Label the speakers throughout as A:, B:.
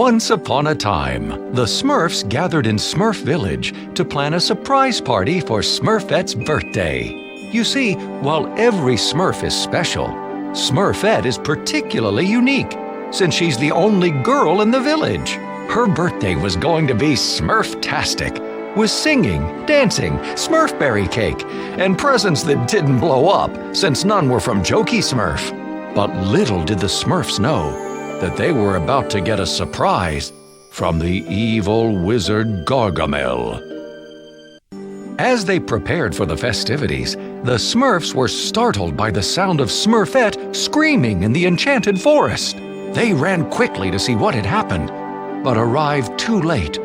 A: Once upon a time, the Smurfs gathered in Smurf Village to plan a surprise party for Smurfette's birthday. You see, while every Smurf is special, Smurfette is particularly unique, since she's the only girl in the village. Her birthday was going to be Smurftastic, with singing, dancing, Smurfberry cake, and presents that didn't blow up, since none were from Jokey Smurf. But little did the Smurfs know that they were about to get a surprise from the evil wizard Gargamel. As they prepared for the festivities, the Smurfs were startled by the sound of Smurfette screaming in the enchanted forest. They ran quickly to see what had happened, but arrived too late.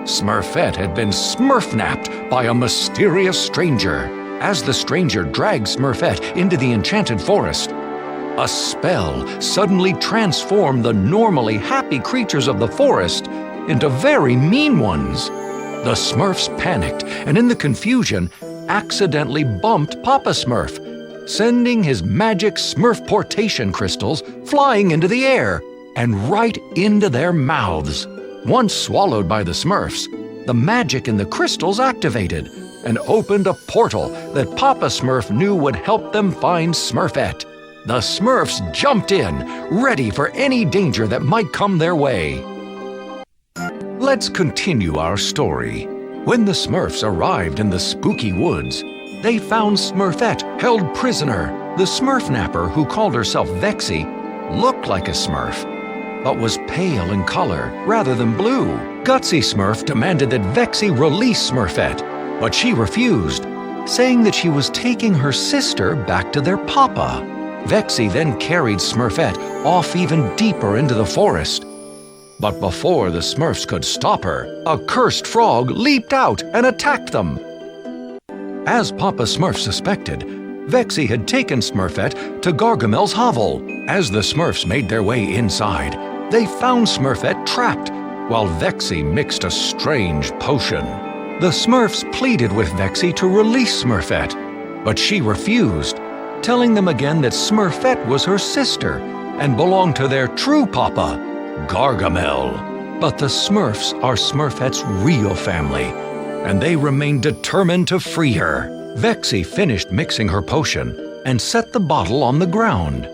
A: Smurfette had been smurfnapped by a mysterious stranger. As the stranger dragged Smurfette into the enchanted forest, a spell suddenly transformed the normally happy creatures of the forest into very mean ones. The Smurfs panicked and in the confusion accidentally bumped Papa Smurf, sending his magic Smurfportation crystals flying into the air and right into their mouths. Once swallowed by the Smurfs, the magic in the crystals activated and opened a portal that Papa Smurf knew would help them find Smurfette. The Smurfs jumped in, ready for any danger that might come their way. Let's continue our story. When the Smurfs arrived in the spooky woods, they found Smurfette held prisoner. The Smurfnapper, who called herself Vexy, looked like a Smurf, but was pale in color rather than blue. Gutsy Smurf demanded that Vexy release Smurfette, but she refused, saying that she was taking her sister back to their papa. Vexy then carried Smurfette off even deeper into the forest. But before the Smurfs could stop her, a cursed frog leaped out and attacked them. As Papa Smurf suspected, Vexy had taken Smurfette to Gargamel's hovel. As the Smurfs made their way inside, they found Smurfette trapped, while Vexy mixed a strange potion. The Smurfs pleaded with Vexy to release Smurfette, but she refused, telling them again that Smurfette was her sister and belonged to their true papa, Gargamel. But the Smurfs are Smurfette's real family, and they remain determined to free her. Vexy finished mixing her potion and set the bottle on the ground.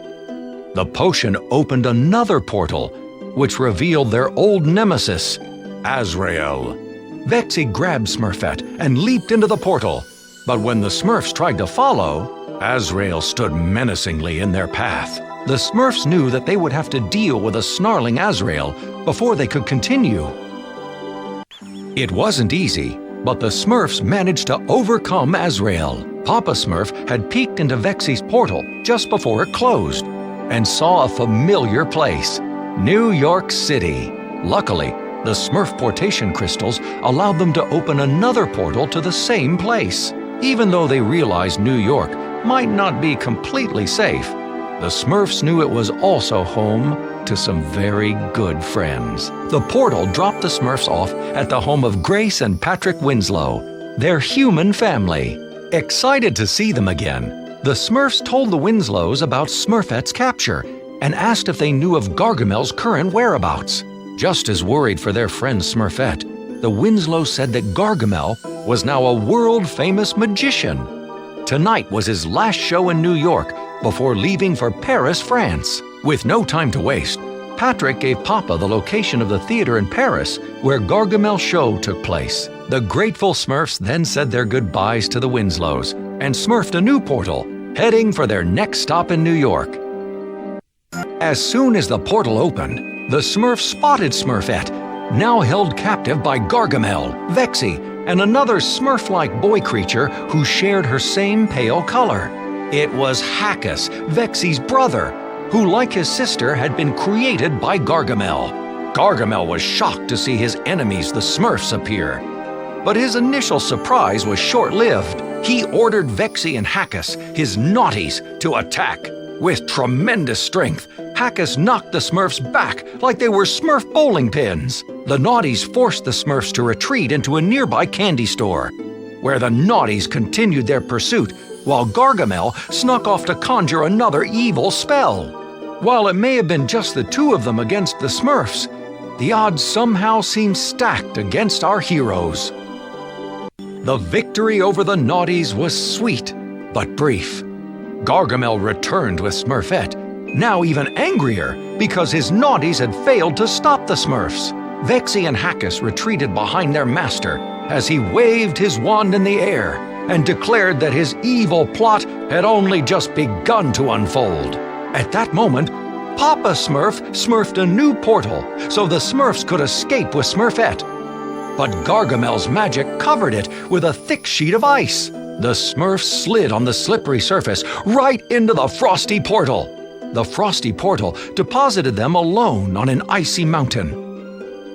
A: The potion opened another portal, which revealed their old nemesis, Azrael. Vexy grabbed Smurfette and leaped into the portal, but when the Smurfs tried to follow, Azrael stood menacingly in their path. The Smurfs knew that they would have to deal with a snarling Azrael before they could continue. It wasn't easy, but the Smurfs managed to overcome Azrael. Papa Smurf had peeked into Vexy's portal just before it closed and saw a familiar place, New York City. Luckily, the Smurfportation crystals allowed them to open another portal to the same place. Even though they realized New York might not be completely safe, the Smurfs knew it was also home to some very good friends. The portal dropped the Smurfs off at the home of Grace and Patrick Winslow, their human family. Excited to see them again, the Smurfs told the Winslows about Smurfette's capture and asked if they knew of Gargamel's current whereabouts. Just as worried for their friend Smurfette, the Winslows said that Gargamel was now a world-famous magician. Tonight was his last show in New York before leaving for Paris, France. With no time to waste, Patrick gave Papa the location of the theater in Paris where Gargamel's show took place. The grateful Smurfs then said their goodbyes to the Winslows and smurfed a new portal, heading for their next stop in New York. As soon as the portal opened, the Smurfs spotted Smurfette, now held captive by Gargamel, Vexy, and another Smurf-like boy creature who shared her same pale color. It was Hackus, Vexy's brother, who, like his sister, had been created by Gargamel. Gargamel was shocked to see his enemies, the Smurfs, appear. But his initial surprise was short-lived. He ordered Vexy and Hackus, his naughties, to attack. With tremendous strength, Hackus knocked the Smurfs back like they were Smurf bowling pins. The naughties forced the Smurfs to retreat into a nearby candy store, where the naughties continued their pursuit while Gargamel snuck off to conjure another evil spell. While it may have been just the two of them against the Smurfs, the odds somehow seemed stacked against our heroes. The victory over the naughties was sweet, but brief. Gargamel returned with Smurfette, now even angrier because his naughties had failed to stop the Smurfs. Vexy and Hackus retreated behind their master as he waved his wand in the air and declared that his evil plot had only just begun to unfold. At that moment, Papa Smurf smurfed a new portal so the Smurfs could escape with Smurfette. But Gargamel's magic covered it with a thick sheet of ice. The Smurfs slid on the slippery surface right into the frosty portal. The frosty portal deposited them alone on an icy mountain.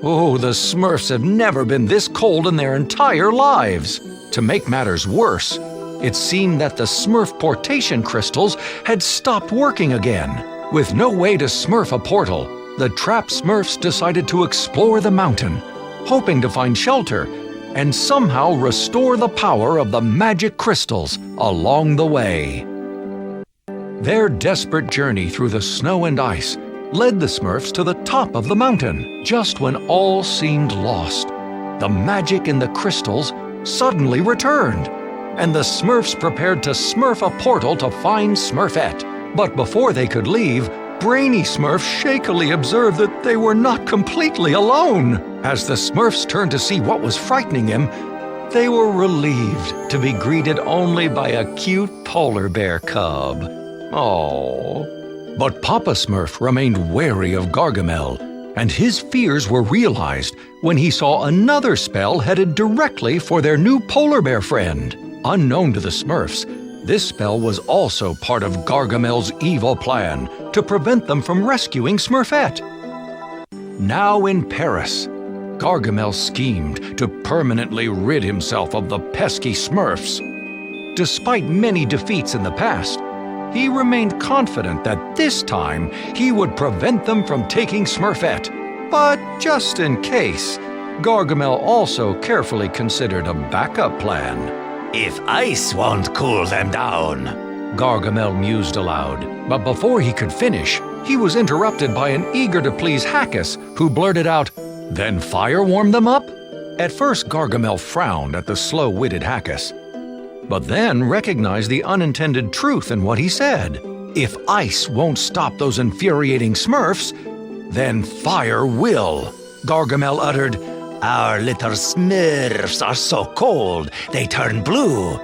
A: Oh, the Smurfs have never been this cold in their entire lives. To make matters worse, it seemed that the Smurf-portation crystals had stopped working again. With no way to smurf a portal, the trapped Smurfs decided to explore the mountain, hoping to find shelter and somehow restore the power of the magic crystals along the way. Their desperate journey through the snow and ice led the Smurfs to the top of the mountain. Just when all seemed lost, the magic in the crystals suddenly returned, and the Smurfs prepared to smurf a portal to find Smurfette. But before they could leave, Brainy Smurf shakily observed that they were not completely alone. As the Smurfs turned to see what was frightening him, they were relieved to be greeted only by a cute polar bear cub. Oh. But Papa Smurf remained wary of Gargamel, and his fears were realized when he saw another spell headed directly for their new polar bear friend. Unknown to the Smurfs, this spell was also part of Gargamel's evil plan to prevent them from rescuing Smurfette. Now in Paris, Gargamel schemed to permanently rid himself of the pesky Smurfs. Despite many defeats in the past, he remained confident that this time he would prevent them from taking Smurfette. But just in case, Gargamel also carefully considered a backup plan.
B: If ice won't cool them down,
A: Gargamel mused aloud. But before he could finish, he was interrupted by an eager-to-please Hackus, who blurted out, "Then fire warm them up?" At first, Gargamel frowned at the slow-witted Hackus, but then recognized the unintended truth in what he said. If ice won't stop those infuriating Smurfs, then fire will. Gargamel uttered,
B: "Our little Smurfs are so cold, they turn blue.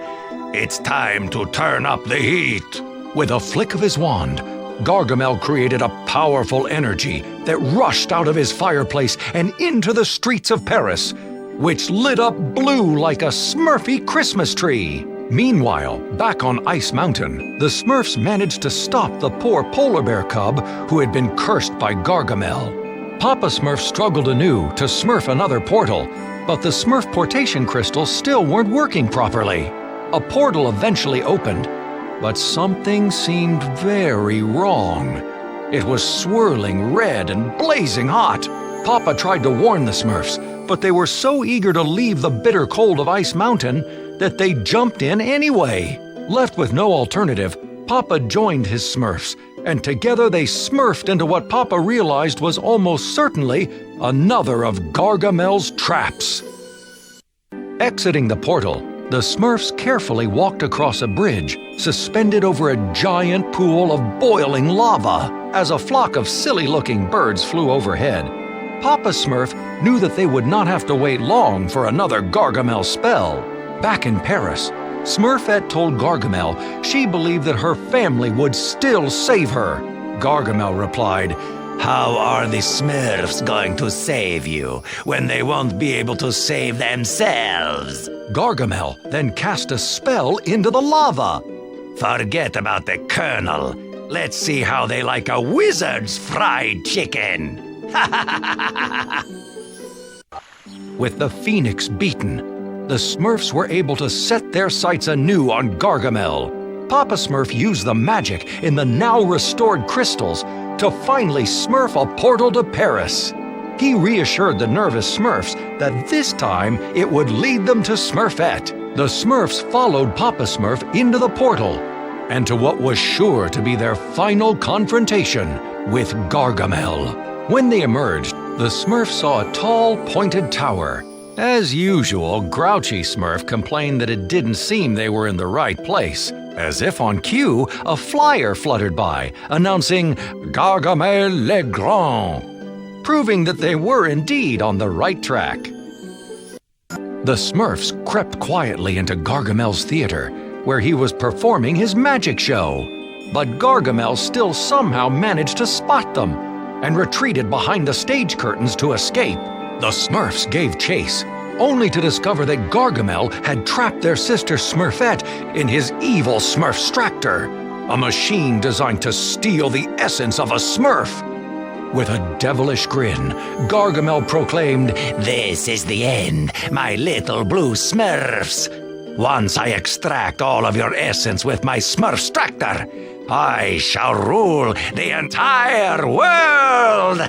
B: It's time to turn up the heat."
A: With a flick of his wand, Gargamel created a powerful energy that rushed out of his fireplace and into the streets of Paris, which lit up blue like a Smurfy Christmas tree. Meanwhile, back on Ice Mountain, the Smurfs managed to stop the poor polar bear cub who had been cursed by Gargamel. Papa Smurf struggled anew to smurf another portal, but the Smurf-portation crystals still weren't working properly. A portal eventually opened, but something seemed very wrong. It was swirling red and blazing hot. Papa tried to warn the Smurfs, but they were so eager to leave the bitter cold of Ice Mountain that they jumped in anyway. Left with no alternative, Papa joined his Smurfs, and together they smurfed into what Papa realized was almost certainly another of Gargamel's traps. Exiting the portal, the Smurfs carefully walked across a bridge, suspended over a giant pool of boiling lava. As a flock of silly-looking birds flew overhead, Papa Smurf knew that they would not have to wait long for another Gargamel spell. Back in Paris, Smurfette told Gargamel she believed that her family would still save her.
B: Gargamel replied, "How are the Smurfs going to save you when they won't be able to save themselves?"
A: Gargamel then cast a spell into the lava.
B: "Forget about the Colonel. Let's see how they like a wizard's fried chicken."
A: With the phoenix beaten, the Smurfs were able to set their sights anew on Gargamel. Papa Smurf used the magic in the now restored crystals to finally smurf a portal to Paris. He reassured the nervous Smurfs that this time it would lead them to Smurfette. The Smurfs followed Papa Smurf into the portal and to what was sure to be their final confrontation with Gargamel. When they emerged, the Smurfs saw a tall, pointed tower. As usual, grouchy Smurf complained that it didn't seem they were in the right place. As if on cue, a flyer fluttered by, announcing Gargamel le Grand, proving that they were indeed on the right track. The Smurfs crept quietly into Gargamel's theater, where he was performing his magic show. But Gargamel still somehow managed to spot them and retreated behind the stage curtains to escape. The Smurfs gave chase, only to discover that Gargamel had trapped their sister Smurfette in his evil Smurfstractor, a machine designed to steal the essence of a Smurf. With a devilish grin, Gargamel proclaimed,
B: "This is the end, my little blue Smurfs. Once I extract all of your essence with my Smurfstractor, I shall rule the entire world!"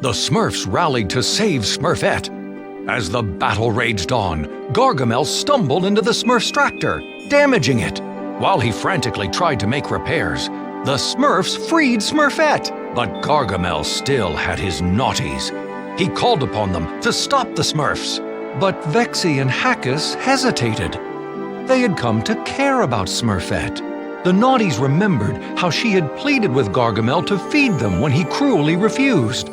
A: The Smurfs rallied to save Smurfette. As the battle raged on, Gargamel stumbled into the Smurfstractor, damaging it. While he frantically tried to make repairs, the Smurfs freed Smurfette. But Gargamel still had his naughties. He called upon them to stop the Smurfs. But Vexy and Hackus hesitated. They had come to care about Smurfette. The naughties remembered how she had pleaded with Gargamel to feed them when he cruelly refused,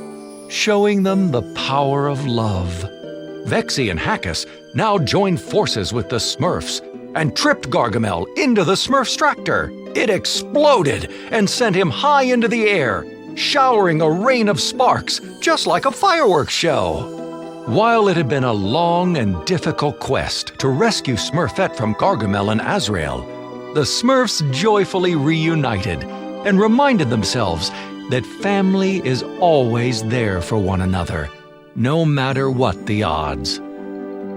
A: showing them the power of love. Vexy and Hackus now joined forces with the Smurfs and tripped Gargamel into the Smurfstractor. It exploded and sent him high into the air, showering a rain of sparks just like a fireworks show. While it had been a long and difficult quest to rescue Smurfette from Gargamel and Azrael, the Smurfs joyfully reunited and reminded themselves that family is always there for one another, no matter what the odds.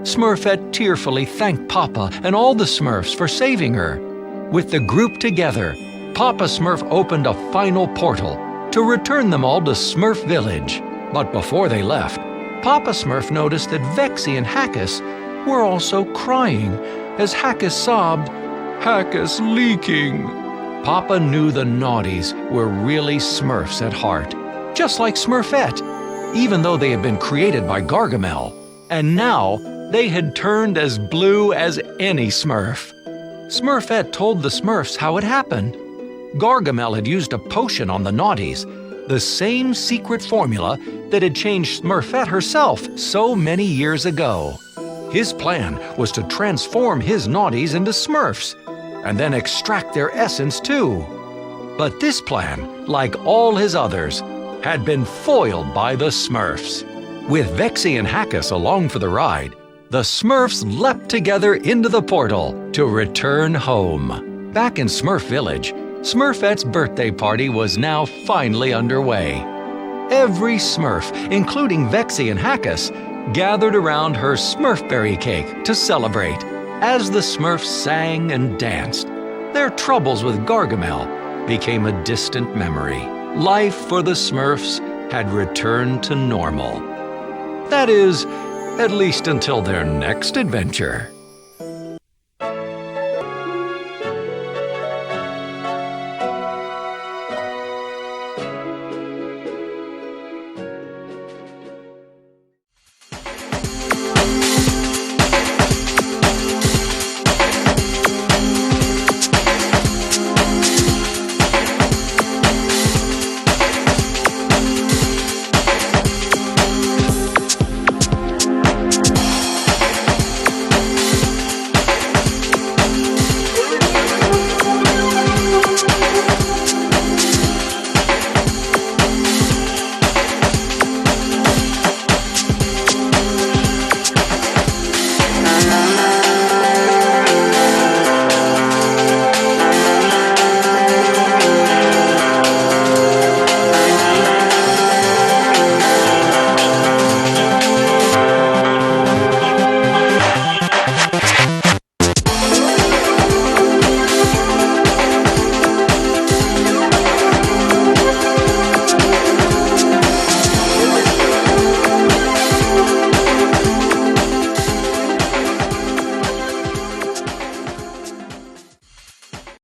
A: Smurfette tearfully thanked Papa and all the Smurfs for saving her. With the group together, Papa Smurf opened a final portal to return them all to Smurf Village. But before they left, Papa Smurf noticed that Vexy and Hackus were also crying as Hackus sobbed, "Hackus leaking." Papa knew the naughties were really Smurfs at heart, just like Smurfette, even though they had been created by Gargamel. And now they had turned as blue as any Smurf. Smurfette told the Smurfs how it happened. Gargamel had used a potion on the naughties, the same secret formula that had changed Smurfette herself so many years ago. His plan was to transform his naughties into Smurfs, and then extract their essence too. But this plan, like all his others, had been foiled by the Smurfs. With Vexy and Hackus along for the ride, the Smurfs leapt together into the portal to return home. Back in Smurf Village, Smurfette's birthday party was now finally underway. Every Smurf, including Vexy and Hackus, gathered around her Smurfberry cake to celebrate. As the Smurfs sang and danced, their troubles with Gargamel became a distant memory. Life for the Smurfs had returned to normal. That is, at least until their next adventure.